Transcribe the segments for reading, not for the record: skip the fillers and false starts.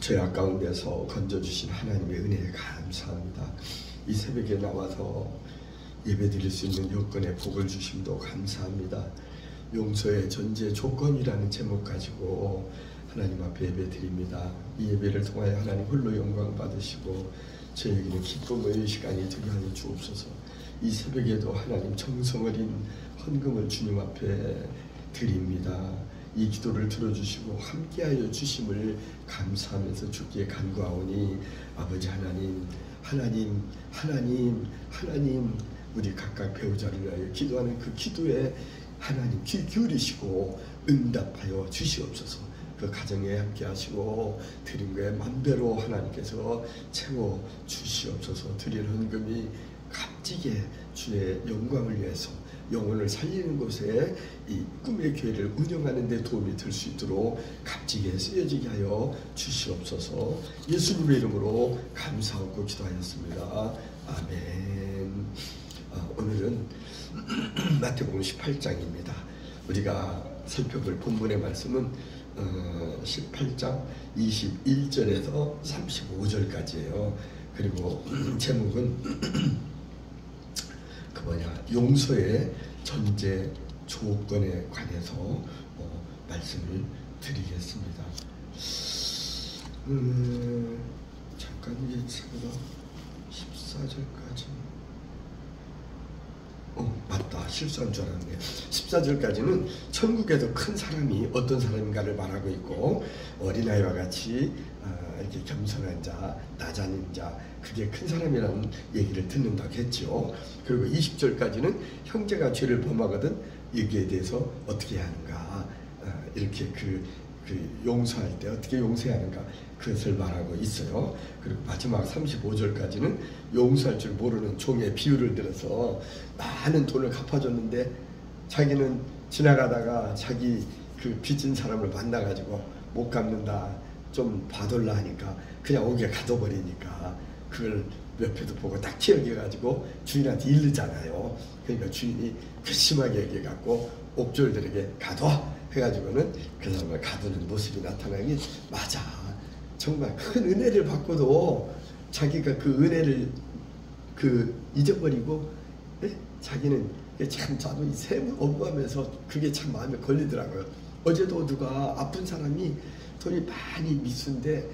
죄악 가운데서 건져주신 하나님의 은혜에 감사합니다. 이 새벽에 나와서 예배드릴 수 있는 여건의 복을 주심도 감사합니다. 용서의 전제 조건이라는 제목 가지고 하나님 앞에 예배드립니다. 이 예배를 통하여 하나님 홀로 영광 받으시고 저에게는 기쁨의 시간이 되게 하여 주옵소서. 이 새벽에도 하나님 정성 어린 헌금을 주님 앞에 드립니다. 이 기도를 들어주시고 함께하여 주심을 감사하면서 주께 간구하오니 아버지 하나님 우리 각각 배우자를 위하여 기도하는 그 기도에 하나님 귀 기울이시고 응답하여 주시옵소서. 그 가정에 함께 하시고 드린 거에 만배로 하나님께서 채워 주시옵소서. 드릴 헌금이 값지게 주의 영광을 위해서 영혼을 살리는 곳에 이 꿈의 교회를 운영하는 데 도움이 될 수 있도록 값지게 쓰여지게 하여 주시옵소서. 예수님의 이름으로 감사하고 기도하였습니다. 아멘. 오늘은 마태복음 18장입니다. 우리가 살펴볼 본문의 말씀은 18장 21절에서 35절까지예요. 그리고 제목은 용서의 전제 조건에 관해서 말씀을 드리겠습니다. 잠깐 예측으로 14절까지 맞다, 실수한 줄 알았네. 14절까지는 천국에서 큰 사람이 어떤 사람인가를 말하고 있고, 어린아이와 같이 이렇게 겸손한 자, 나자는 자, 그게 큰 사람이라는 얘기를 듣는다고 했죠. 그리고 20절까지는 형제가 죄를 범하거든 여기에 대해서 어떻게 해야 하는가, 이렇게 그 용서할 때 어떻게 용서해야 하는가, 그것을 말하고 있어요. 그리고 마지막 35절까지는 용서할 줄 모르는 종의 비유를 들어서 많은 돈을 갚아줬는데 자기는 지나가다가 자기 그 빚진 사람을 만나가지고 못 갚는다, 좀 봐달라 하니까 그냥 오게 가둬버리니까 그걸 옆에도 보고 딱 기억해가지고 주인한테 이르잖아요. 그러니까 주인이 괘씸하게 여겨갖고 옥졸들에게 가둬 해가지고는 그 사람을 가두는 모습이 나타나니, 맞아, 정말 큰 은혜를 받고도 자기가 그 은혜를 잊어버리고, 자기는 참 저도 이 세무 업무하면서 그게 참 마음에 걸리더라고요. 어제도 누가 아픈 사람이 돈이 많이 미수인데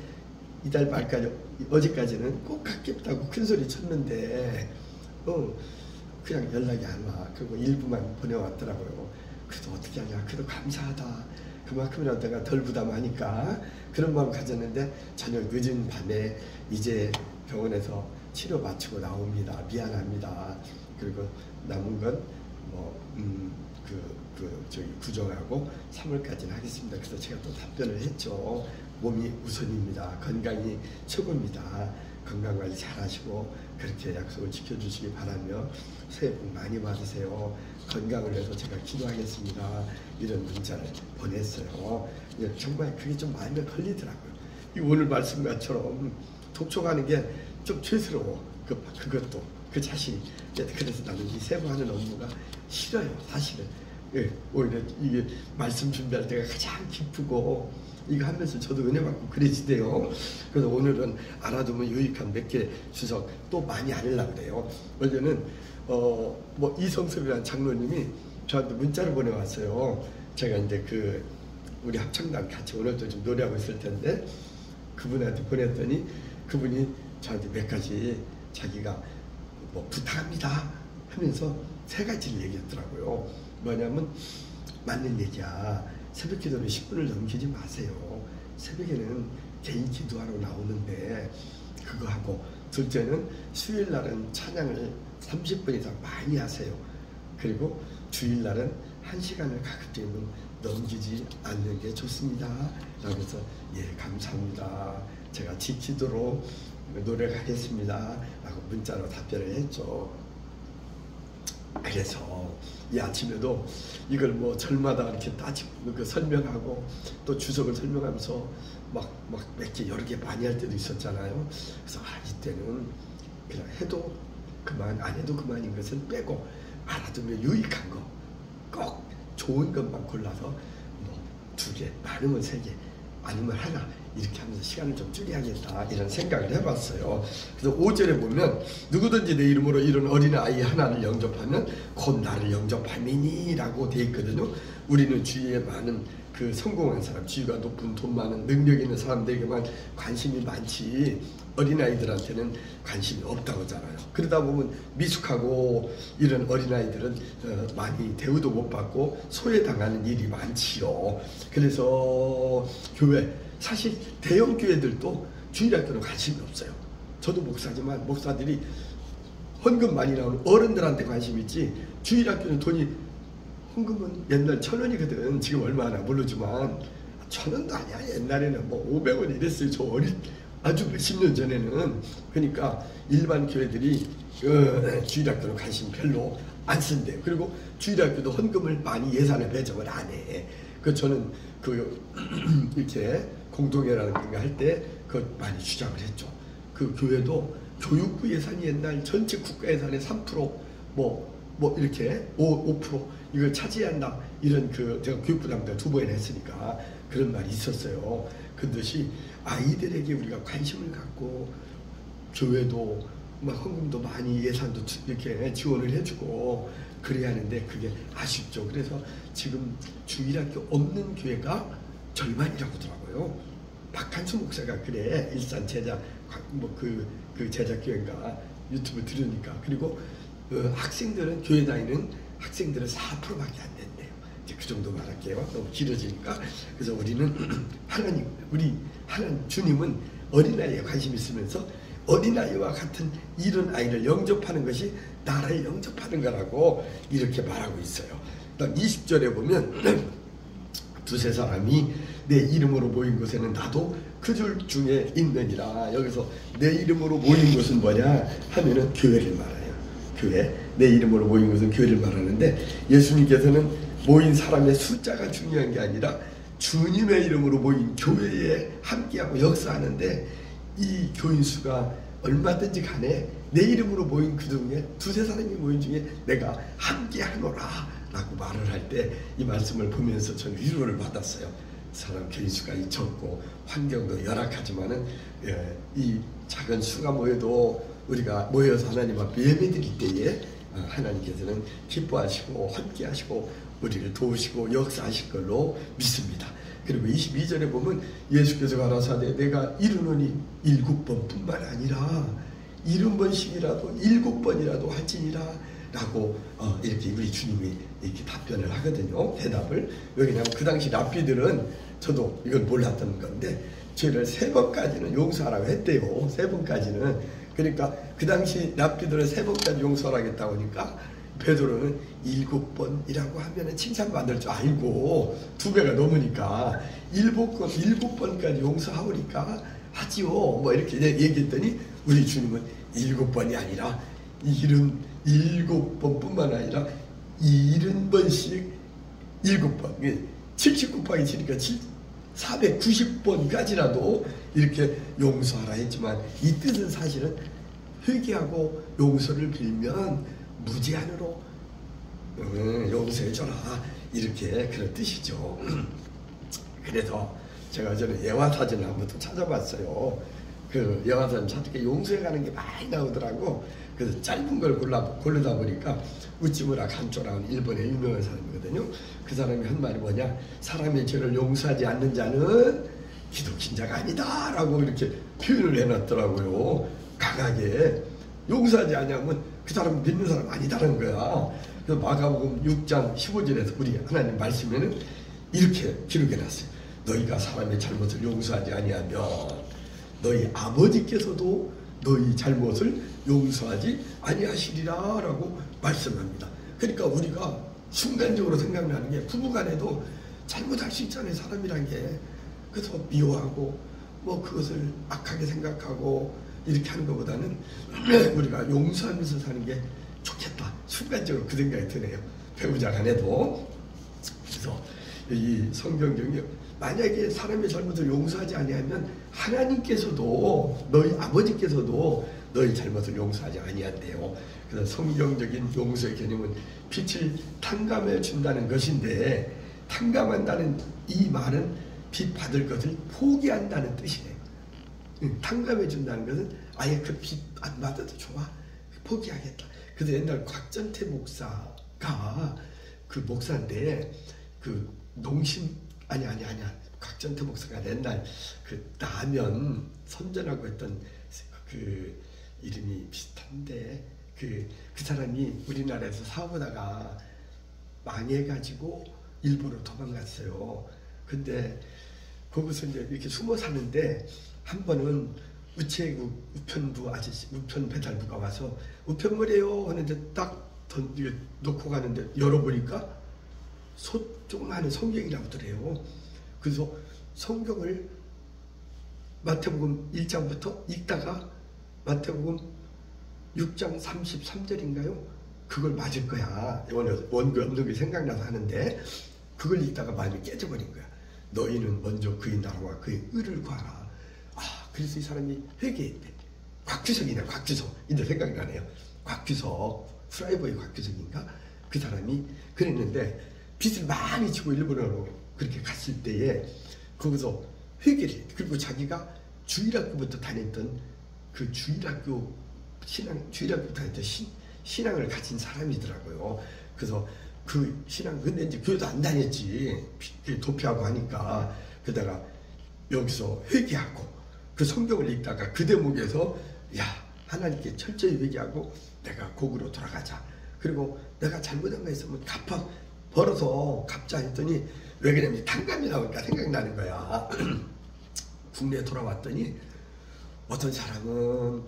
이달 말까지, 어제까지는 꼭 갚겠다고 큰 소리 쳤는데 그냥 연락이 안 와. 그리고 일부만 보내왔더라고요. 그래도 어떻게 하냐, 그래도 감사하다, 그만큼이라도 내가 덜 부담하니까 그런 마음 가졌는데 저녁 늦은 밤에 이제 병원에서 치료 마치고 나옵니다. 미안합니다. 그리고 남은 건 저기 구정하고 3월까지는 하겠습니다. 그래서 제가 또 답변을 했죠. 몸이 우선입니다. 건강이 최고입니다. 건강관리 잘 하시고 그렇게 약속을 지켜주시기 바라며 새해 복 많이 받으세요. 건강을 위해서 제가 기도하겠습니다. 이런 문자를 보냈어요. 정말 그게 좀 마음에 걸리더라고요. 이 오늘 말씀과처럼 독촉하는 게 좀 죄스러워. 그것도 그 자신이. 그래서 나는 이 세부하는 업무가 싫어요, 사실은. 오히려 이게 말씀 준비할 때가 가장 기쁘고, 이거 하면서 저도 은혜 받고 그래지대요. 그래서 오늘은 알아두면 유익한 몇 개 주석 또 많이 알으려고 그래요. 원래는 이성섭이라는 장로님이 저한테 문자를 보내왔어요. 제가 이제 우리 합창단 같이 오늘도 좀 노래하고 있을 텐데 그분한테 보냈더니 그분이 저한테 몇 가지 자기가 부탁합니다 하면서 3가지를 얘기했더라고요. 뭐냐면, 맞는 얘기야, 새벽 기도는 10분을 넘기지 마세요. 새벽에는 개인 기도하러 나오는데 그거 하고, 둘째는 수요일날은 찬양을 30분 이상 많이 하세요. 그리고 주일날은 1시간을 가급적이면 넘기지 않는 게 좋습니다 라고 해서, 감사합니다, 제가 지키도록 노력하겠습니다 라고 문자로 답변을 했죠. 그래서 이 아침에도 이걸 절마다 이렇게 따지고 설명하고 또 주석을 설명하면서 막 몇 개 여러 개 많이 할 때도 있었잖아요. 그래서 이때는 그냥 해도 그만, 안 해도 그만인 것을 빼고 알아두면 유익한 거, 꼭 좋은 것만 골라서 2개, 많으면 3개, 아니면 하나 이렇게 하면서 시간을 좀 줄여야겠다 이런 생각을 해봤어요. 그래서 5절에 보면 누구든지 내 이름으로 이런 어린아이 하나를 영접하면 곧 나를 영접함이니 라고 되어 있거든요. 우리는 주위에 많은 그 성공한 사람, 지위가 높은 돈 많은 능력 있는 사람들에게만 관심이 많지 어린아이들한테는 관심이 없다고 하잖아요. 그러다 보면 미숙하고 이런 어린아이들은 많이 대우도 못 받고 소외당하는 일이 많지요. 그래서 교회, 사실 대형 교회들도 주일학교는 관심이 없어요. 저도 목사지만 목사들이 헌금 많이 나오는 어른들한테 관심이 있지 주일학교는 돈이 헌금은 옛날 1,000원이거든. 지금 얼마나 모르지만 1,000원도 아니야. 옛날에는 뭐 500원 이랬어요. 저 아주 몇십 년 전에는. 그러니까 일반 교회들이 주일학교는 관심 별로 안 쓴대요. 그리고 주일학교도 헌금을 많이 예산에 배정을 안 해. 그 저는 이렇게 공동회라는 거 할 때 그걸 많이 주장을 했죠. 그 교회도 교육부 예산이 옛날 전체 국가 예산의 3% 뭐 이렇게 5% 이걸 차지해야 한다. 이런 제가 교육부 담당 2번이나 했으니까 그런 말이 있었어요. 그것이 아이들에게 우리가 관심을 갖고 교회도 막 헌금도 많이 예산도 이렇게 지원을 해주고 그래야 하는데 그게 아쉽죠. 그래서 지금 주일학교 없는 교회가 절반이라고 하더라고요. 박한수 목사가 그래. 일산 제자 그 제자교회인가 유튜브 들으니까. 그리고 학생들은 교회 다니는 학생들은 4%밖에 안 된대요. 이제 그 정도 말할게요. 너무 길어지니까. 그래서 우리는 하나님 주님은 어린아이에 관심 있으면서 어린아이와 같은 이런 아이를 영접하는 것이 나를 영접하는 거라고 이렇게 말하고 있어요. 그다음 20절에 보면 두세 사람이 내 이름으로 모인 곳에는 나도 그 줄 중에 있느니라. 여기서 내 이름으로 모인 곳은 뭐냐 하면은 교회를 말해요. 교회. 내 이름으로 모인 곳은 교회를 말하는데 예수님께서는 모인 사람의 숫자가 중요한 게 아니라 주님의 이름으로 모인 교회에 함께하고 역사하는데 이 교인 수가 얼마든지 간에 내 이름으로 모인 그 중에 두세 사람이 모인 중에 내가 함께하노라 라고 말을 할 때 이 말씀을 보면서 저는 위로를 받았어요. 사람 교인 수가 적고 환경도 열악하지만은 이 작은 수가 모여도 우리가 모여서 하나님 앞에 예배드릴 때에 하나님께서는 기뻐하시고 함께하시고 우리를 도우시고 역사하실 걸로 믿습니다. 그리고 22절에 보면 예수께서 가라사대 내가 이르노니 7번뿐만 아니라 70번씩이라도 7번이라도 할지니라 라고 이렇게 우리 주님이 이렇게 답변을 하거든요. 대답을. 왜냐하면 그 당시 랍비들은 저도 이걸 몰랐던 건데 죄를 3번까지는 용서하라고 했대요. 3번까지는. 그러니까 그 당시 랍비들은 3번까지 용서하겠다고 하니까 베드로는 7번이라고 하면 칭찬받을 줄 알고 2배가 넘으니까 7번까지 용서하오니까 하지요. 뭐 이렇게 얘기했더니 우리 주님은 7번이 아니라 77번뿐만 아니라 70번씩 7번 70 곱하기 7이니까 490번까지라도 이렇게 용서하라 했지만 이 뜻은 사실은 회개하고 용서를 빌면 무제한으로 용서해줘라 이렇게 그런 뜻이죠. 그래서 제가 전에 예화사전을 한번 또 찾아봤어요. 그 예화사전 찾으니까 용서해가는 게 많이 나오더라고. 그래서 짧은 걸 고르다 보니까 우찌무라 간조라는 일본의 유명한 사람이거든요. 그 사람이 한 말이 뭐냐, 사람의 죄를 용서하지 않는 자는 기독인 자가 아니다 라고 이렇게 표현을 해놨더라고요. 강하게. 용서하지 않으면 그 사람 믿는 사람 아니다라는 거야. 그래서 마가복음 6장 15절에서 우리 하나님 말씀에는 이렇게 기록해놨어요. 너희가 사람의 잘못을 용서하지 아니하면 너희 아버지께서도 너희 잘못을 용서하지 아니하시리라 라고 말씀합니다. 그러니까 우리가 순간적으로 생각나는 게 부부간에도 잘못할 수 있잖아요. 사람이란 게. 그래서 미워하고 뭐 그것을 악하게 생각하고 이렇게 하는 것보다는 우리가 용서하면서 사는 게 좋겠다. 순간적으로 그 생각이 드네요. 배우자 간에도. 그래서 이 성경적이 만약에 사람의 잘못을 용서하지 아니하면 하나님께서도 너희 아버지께서도 너희 잘못을 용서하지 아니한대요. 그래서 성경적인 용서의 개념은 빛을 탕감해 준다는 것인데, 탕감한다는 이 말은 빚 받을 것을 포기한다는 뜻이래요. 탕감해 준다는 것은 아예 그 빚 안 받아도 좋아, 포기하겠다. 그래서 옛날 곽전태 목사가 그 목사인데 그 농심 아니야 곽전태 목사가 옛날 그 라면 선전하고 했던 그 이름이 비슷한데 그 사람이 우리나라에서 사업하다가 망해가지고 일본으로 도망갔어요. 근데 거기서 이제 이렇게 숨어 사는데 한 번은 우체국 우편부 아저씨, 우편 배달부가 와서 우편물이에요 하는데 딱 놓고 가는데 열어보니까 조그마한 성경이라고 그래요. 그래서 성경을 마태복음 1장부터 읽다가 마태복음 6장 33절인가요? 그걸 맞을 거야. 원고 없는 게 생각나서 하는데 그걸 읽다가 마음이 깨져버린 거야. 너희는 먼저 그의 나라와 그의 의를 구하라. 그래서 이 사람이 회개했대. 곽규석이네, 곽규석. 이제 생각나네요. 곽규석, 프라이버의 곽규석인가? 그 사람이 그랬는데 빚을 많이 지고 일본으로 그렇게 갔을 때에 거기서 회개를 했대. 그리고 자기가 주일학교부터 다녔던 그 주일학교 다녔던 신앙을 가진 사람이더라고요. 그래서 그 신앙, 근데 이제 교회도 안 다녔지. 도피하고 하니까. 그러다가 여기서 회개하고 그 성경을 읽다가 그 대목에서 하나님께 철저히 회개하고 내가 곡으로 돌아가자. 그리고 내가 잘못한 거 있으면 벌어서 갚자 했더니 왜 그러냐면 탕감이 나오니까 생각나는 거야. 국내에 돌아왔더니 어떤 사람은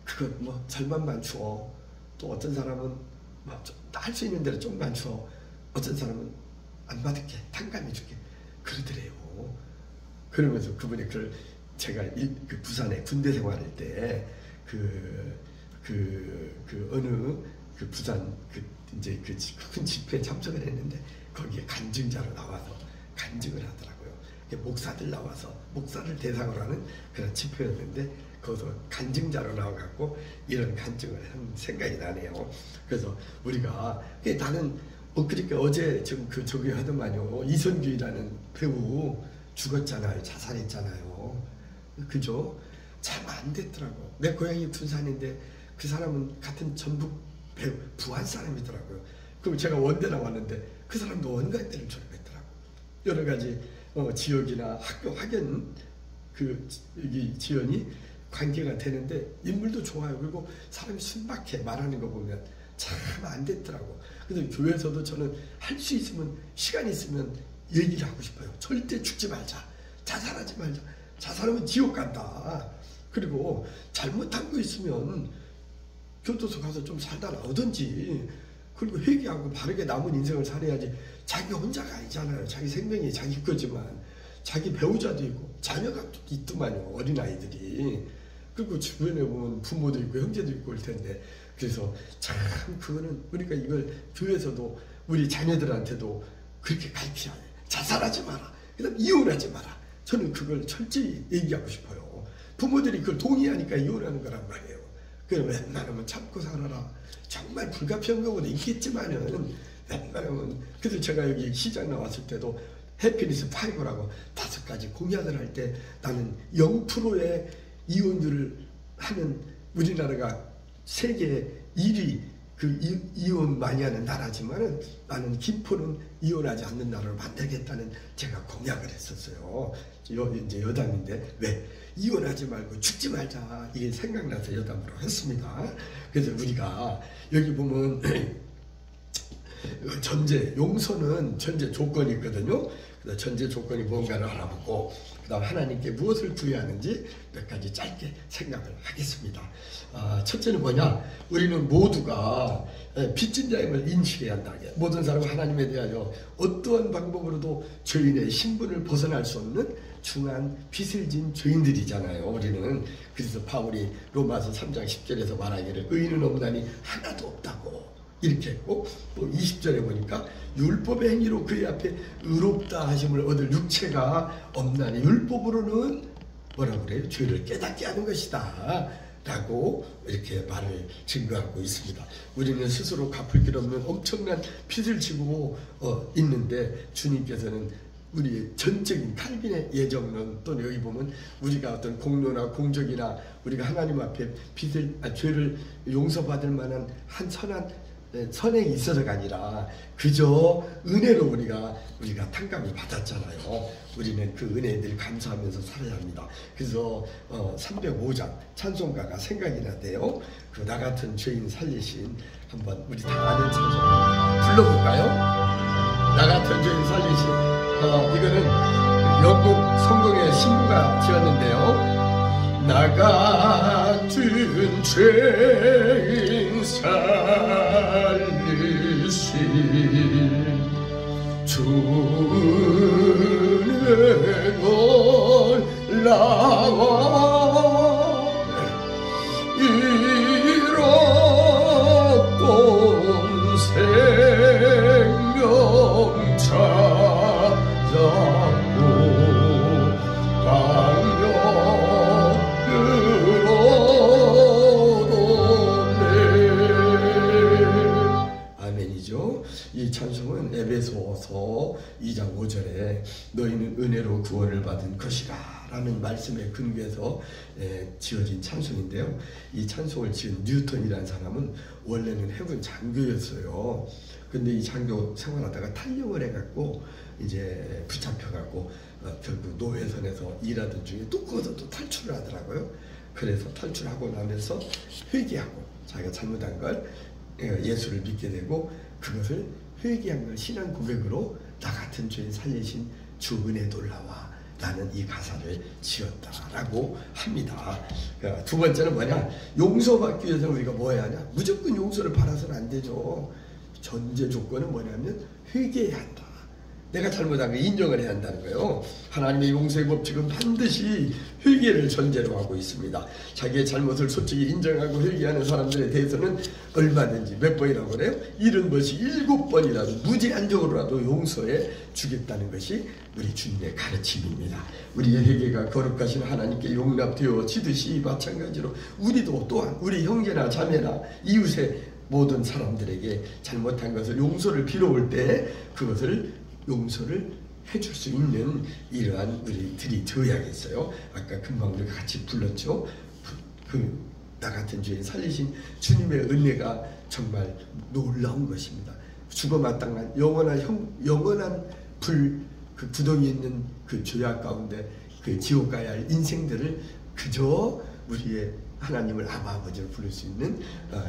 그거 뭐 절반만 주어, 또 어떤 사람은 할 수 있는 대로 좀만 주어, 어떤 사람은 안 받을게, 탕감해 줄게 그러더래요. 그러면서 그분이 그걸 제가 그 부산에 군대 생활할 때 어느 그 부산 이제 그 큰 집회에 참석을 했는데 거기에 간증자로 나와서 간증을 하더라고요. 목사들 나와서 목사를 대상으로 하는 그런 집회였는데 거기서 간증자로 나와갖고 이런 간증을 한 생각이 나네요. 그래서 우리가 나는 그러니까 어제 지금 저기 하더만요. 이선규라는 배우 죽었잖아요. 자살했잖아요. 그죠? 참 안 됐더라고. 내 고향이 군산인데 그 사람은 같은 전북 배우 부안 사람이더라고요. 그럼 제가 원대 나왔는데 그 사람도 원가대를 졸업했더라고. 여러 가지 지역이나 학교 학연 여기 지연이 관계가 되는데 인물도 좋아요. 그리고 사람이 순박해. 말하는 거 보면 참 안 됐더라고. 그래서 교회에서도 저는 할 수 있으면 시간 있으면 얘기를 하고 싶어요. 절대 죽지 말자. 자살하지 말자. 자살하면 지옥 간다. 그리고 잘못한 거 있으면 교도소 가서 좀 살다 나오든지, 그리고 회개하고 바르게 남은 인생을 살아야지. 자기 혼자가 아니잖아요. 자기 생명이 자기 거지만 자기 배우자도 있고 자녀가 있더만요. 어린아이들이. 그리고 주변에 보면 부모도 있고 형제도 있고 올 텐데, 그래서 참 그거는 우리가 이걸 교회에서도 우리 자녀들한테도 그렇게 가르쳐야 해. 자살하지 마라. 그다음 이혼하지 마라. 저는 그걸 철저히 얘기하고 싶어요. 부모들이 그걸 동의하니까 이혼하는 거란 말이에요. 그럼 웬만하면 참고 살아라. 정말 불가피한 경우도 있겠지만은 웬만하면. 그래서 제가 여기 시장 나왔을 때도 해피니스 5라고 5가지 공약을 할 때 나는 0%의 이혼율을 하는 우리나라가 세계 1위 이혼 많이 하는 나라지만은 나는 김포는 이혼하지 않는 나라로 만들겠다는 제가 공약을 했었어요. 이제 여담인데 왜 이혼하지 말고 죽지 말자 이게 생각나서 여담으로 했습니다. 그래서 우리가 여기 보면 용서는 전제 조건이 있거든요. 그래서 전제 조건이 뭔가를 알아보고 그다음 하나님께 무엇을 구해야 하는지 몇 가지 짧게 생각을 하겠습니다. 첫째는 뭐냐? 우리는 모두가 빚진 자임을 인식해야 한다. 모든 사람은 하나님에 대하여 어떠한 방법으로도 죄인의 신분을 벗어날 수 없는 중한 빚을 진 죄인들이잖아요. 우리는. 그래서 바울이 로마서 3장 10절에서 말하기를 의인은 없나니 하나도 없다고 이렇게 했고, 또 20절에 보니까 율법의 행위로 그의 앞에 의롭다 하심을 얻을 육체가 없나니 율법으로는 뭐라고 그래요? 죄를 깨닫게 하는 것이다 라고 이렇게 말을 증거하고 있습니다. 우리는 스스로 갚을 길 없는 엄청난 빚을 지고 있는데 주님께서는 우리의 전적인 칼빈의 예정론, 또는 여기 보면 우리가 어떤 공로나 공적이나 우리가 하나님 앞에 죄를 용서받을 만한 한 선행이 있어서가 아니라 그저 은혜로 우리가 탕감을 받았잖아요. 우리는 그 은혜에 늘 감사하면서 살아야 합니다. 그래서 305장 찬송가가 생각이 나대요. 그 나 같은 죄인 살리신, 한번 우리 다 아는 찬송 불러볼까요? 나 같은 죄인 살리신. 이거는 영국 성공의 신부가 지었는데요. 나 같은 죄인 살리신 주 은혜 놀라워 잃었던 생명 찾았고 아멘이죠. 이 찬송은 에베소서 2장 5절에 너희는 은혜로 구원을 받은 것이라 라는 말씀에 근거해서 지어진 찬송인데요. 이 찬송을 지은 뉴턴이라는 사람은 원래는 해군 장교였어요. 근데 이 장교 생활하다가 탈영을 해갖고 이제 붙잡혀갖고 결국 노회선에서 일하던 중에 또 거기서 또 탈출을 하더라고요. 그래서 탈출하고 나면서 회개하고 자기가 잘못한 걸 예수를 믿게 되고, 그것을 회개한 걸 신앙 고백으로 나 같은 죄인 살리신 주 은혜 놀라와 라는 이 가사를 지었다라고 합니다. 두 번째는 뭐냐? 용서받기 위해서는 우리가 뭐 해야 하냐? 무조건 용서를 바라서는 안 되죠. 전제 조건은 뭐냐면 회개해야 한다. 내가 잘못한 거 인정을 해야 한다는 거예요. 하나님의 용서의 법칙은 반드시 회개를 전제로 하고 있습니다. 자기의 잘못을 솔직히 인정하고 회개하는 사람들에 대해서는 얼마든지 몇 번이라고 그래요? 70번씩 7번이라도 무제한적으로라도 용서해 주겠다는 것이 우리 주님의 가르침입니다. 우리의 회개가 거룩하신 하나님께 용납되어지듯이 마찬가지로 우리도 또한 우리 형제나 자매나 이웃의 모든 사람들에게 잘못한 것을 용서를 빌어올 때 그것을 용서를 해줄 수 있는 이러한 우리들이 되어야겠어요. 아까 금방 우리가 같이 불렀죠. 나 같은 죄인 살리신 주님의 은혜가 정말 놀라운 것입니다. 죽어마땅한 영원한 불, 그 구덩이에 있는 그 죄악 가운데 그 지옥 가야 할 인생들을 그저 우리의 하나님을 아버지로 부를 수 있는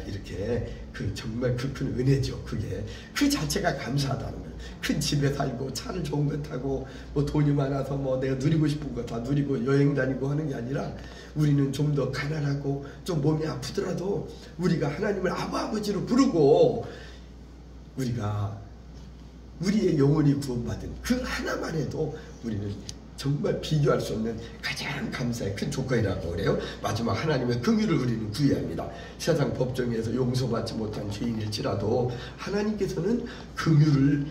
이렇게 정말 그 큰 은혜죠. 그게 그 자체가 감사하다는 거예요. 큰 집에 살고 차를 좋은 거 타고 뭐 돈이 많아서 뭐 내가 누리고 싶은 거 다 누리고 여행 다니고 하는 게 아니라, 우리는 좀 더 가난하고 좀 몸이 아프더라도 우리가 하나님을 아버지로 부르고 우리가 우리의 영혼이 구원받은 그 하나만 해도 우리는 정말 비교할 수 없는 가장 감사의 큰 조건이라고 그래요. 마지막 하나님의 긍휼을 우리는 구해야 합니다. 세상 법정에서 용서받지 못한 죄인일지라도 하나님께서는 긍휼을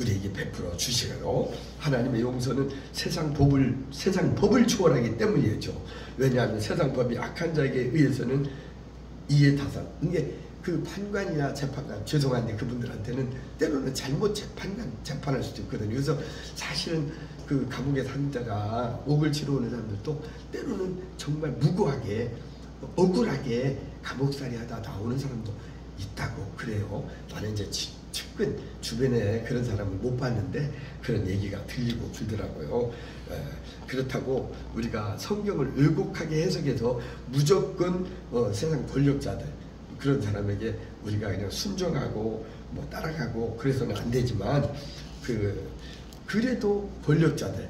우리에게 베풀어 주시고요. 하나님의 용서는 세상 법을 초월하기 때문이죠. 왜냐하면 세상 법이 악한 자에게 의해서는 이해타산, 이게 그 판관이나 재판관, 죄송한데 그분들한테는 때로는 잘못 재판할 수도 있거든요. 그래서 사실은 그 감옥에 산 자가 옥을 치러 오는 사람들도 때로는 정말 무고하게 억울하게 감옥살이 하다 나오는 사람도 있다고 그래요. 나는 이제 측근 주변에 그런 사람을 못 봤는데 그런 얘기가 들리고 들더라고요. 그렇다고 우리가 성경을 왜곡하게 해석해서 무조건 세상 권력자들 그런 사람에게 우리가 그냥 순종하고 뭐 따라가고 그래서는 안 되지만, 그래도 권력자들,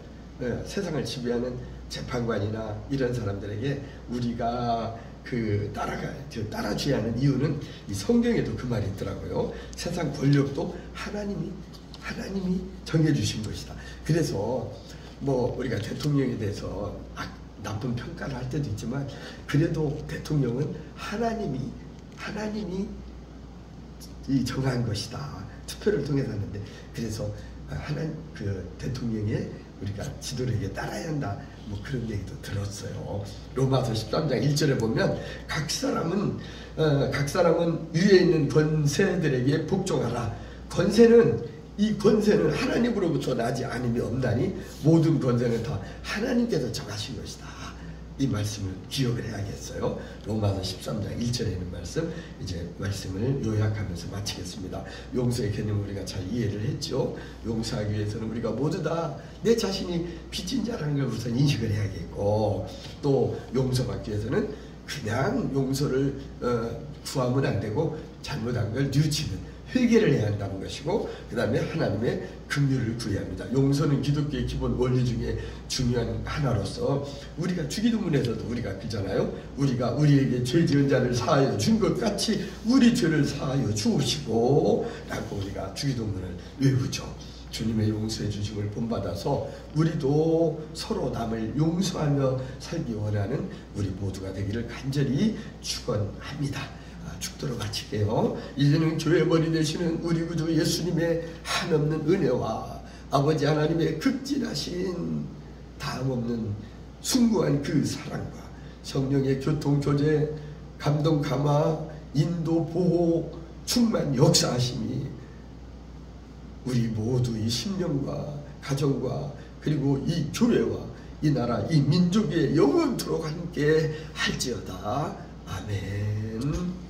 세상을 지배하는 재판관이나 이런 사람들에게 우리가 따라줘야 하는 이유는 이 성경에도 그 말이 있더라고요. 세상 권력도 하나님이 정해주신 것이다. 그래서 뭐 우리가 대통령에 대해서 나쁜 평가를 할 때도 있지만, 그래도 대통령은 하나님이 정한 것이다. 투표를 통해서 하는데, 그래서 대통령의 우리가 지도력에 따라야 한다. 뭐 그런 얘기도 들었어요. 로마서 13장 1절에 보면 각 사람은 위에 있는 권세들에게 복종하라. 권세는 이 권세는 하나님으로부터 나지 않음이 없나니 모든 권세는 다 하나님께서 정하신 것이다. 이 말씀을 기억을 해야겠어요. 로마서 13장 1절에 있는 말씀, 이제 말씀을 요약하면서 마치겠습니다. 용서의 개념을 우리가 잘 이해를 했죠. 용서하기 위해서는 우리가 모두 다 내 자신이 빚진 자라는 걸 우선 인식을 해야겠고, 또 용서받기 위해서는 그냥 용서를 구하면 안 되고 잘못한 걸 뉘우치는 회개를 해야 한다는 것이고, 그 다음에 하나님의 긍휼을 구해야 합니다. 용서는 기독교의 기본 원리 중에 중요한 하나로서 우리가 주기도문에서도 우리가 그잖아요. 우리가 우리에게 죄 지은 자를 사하여 준 것 같이 우리 죄를 사하여 주옵시고 라고 우리가 주기도문을 외우죠. 주님의 용서해 주심을 본받아서 우리도 서로 남을 용서하며 살기 원하는 우리 모두가 되기를 간절히 축원합니다. 축도로 마칠게요. 이제는 교회 머리 되시는 우리 구주 예수님의 한없는 은혜와 아버지 하나님의 극진하신 다음없는 숭고한 그 사랑과 성령의 교통 교제, 감동 감화, 인도 보호, 충만 역사하심이 우리 모두의 심령과 가정과 그리고 이 교회와 이 나라 이 민족의 영원토록 함께 할지어다. 아멘.